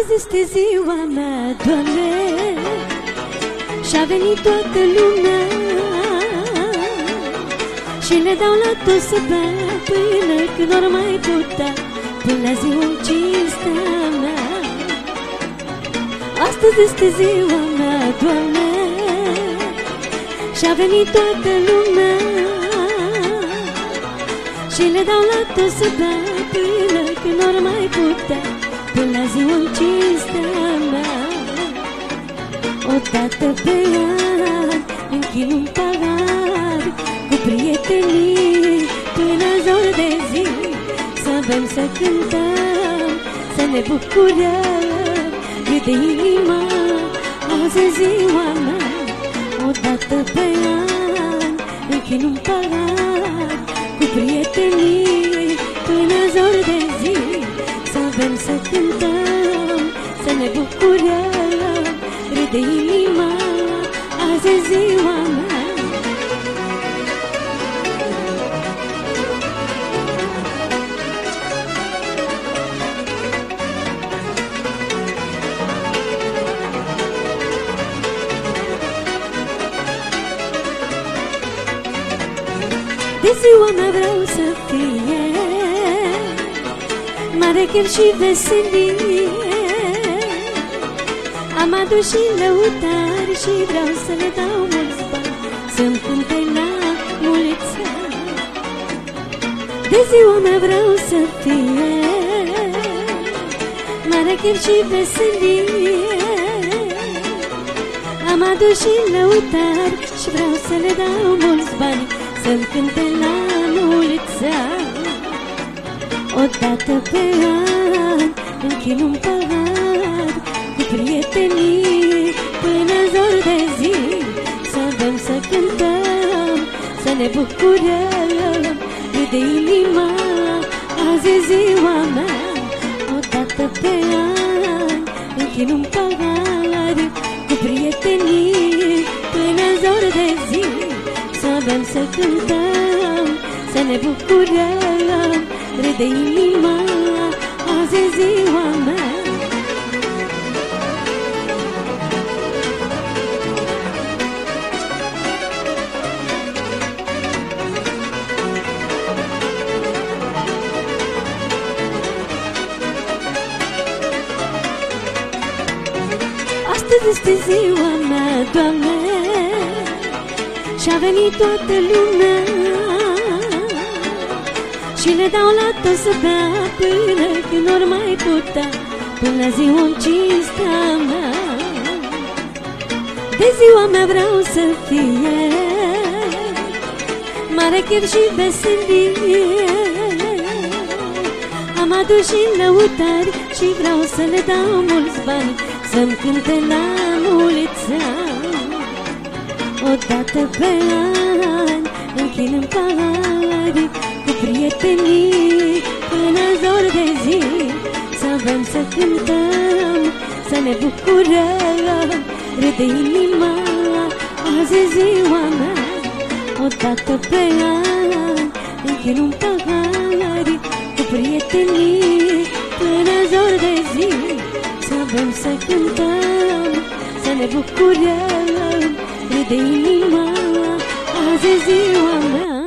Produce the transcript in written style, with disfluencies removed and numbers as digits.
Astăzi este ziua mea, Doamne, și-a venit toată lumea și le dau la toți să bea până când ori mai putea, până la ziua cinstea mea. Astăzi este ziua mea, Doamne, și-a venit toată lumea și le dau la toți să bea până când ori mai putea, până la ziua cinstea mea. Odată pe an închin un palat cu prietenii până zor de zi, să bem, să cântăm, să ne bucurăm, de inima, azi e ziua mea. Odată pe an închin un palat cu prietenii până zor de zi, să bem, să cântăm, să ne bucurăm, râde inima, azi e ziua mea. De ziua mea vreau să fie mare chef și veselie. Am adus și lăutari și vreau să le dau mulți bani, să-mi cânte la mulți ani. De ziua mea vreau să fie mare chef și veselie. Am adus și lăutari și vreau să le dau mulți bani, să-mi cânte la mulți ani. Odată pe an închin un palat cu prietenii până zor de zi, să bem, să cântăm, să ne bucurăm, de inima, azi e ziua mea. Odată pe an închin un palat cu prietenii până zor de zi, să bem, să cântăm, să ne bucurăm, râde inima, azi e ziua mea. Astăzi este ziua mea, Doamne, și-a venit toată lumea și le dau la toți să bea până când ori mai putea, până la ziua cinstea mea. De ziua mea vreau să fie mare chef și veselie. Am adus și lăutari și vreau să le dau mulți bani, să-mi cânte la mulți ani. Odată pe an închin în palat cu prietenii până zor de zi, să bem, să cântăm, să ne bucurăm, râde inima, azi e ziua mea. Odată pe an închin un palat cu prietenii până zor de zi, să bem, să cântăm, să ne bucurăm, râde inima, azi e ziua mea.